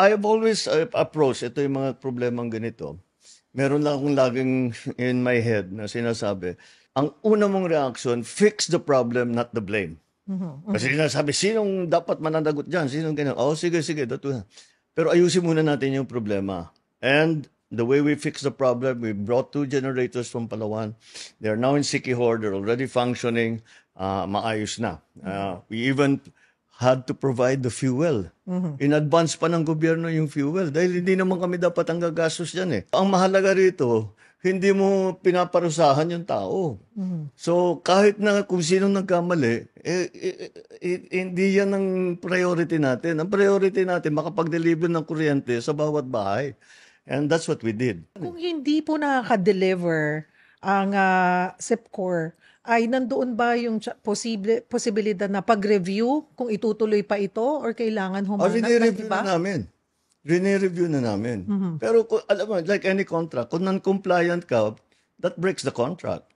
I've always approached ito yung mga problemang ganito. Meron lang akong laging in my head na sinasabi, ang una mong reaction, fix the problem, not the blame. Kasi sinasabi, sinong dapat mananagot dyan? Sinong ganyan? Oh, sige, datuhan. Pero ayusin muna natin yung problema. And the way we fix the problem, we brought 2 generators from Palawan. They are now in Siquijor. They're already functioning. Maayos na. We even had to provide the fuel. In advance pa ng gobyerno yung fuel. Dahil hindi naman kami dapat ang gagastos dyan eh. Ang mahalaga rito, hindi mo pinaparusahan yung tao. So kahit na kung sino nagkamali, hindi yan ang priority natin. Ang priority natin, makapag-deliver ng kuryente sa bawat bahay. And that's what we did. Kung hindi po nakaka-deliver ang SIPCOR, ay nandoon ba yung posibilidad na pag-review kung itutuloy pa ito or kailangan humanap ng iba? Rene-review na namin. Pero alam mo, like any contract, kung non-compliant ka, that breaks the contract.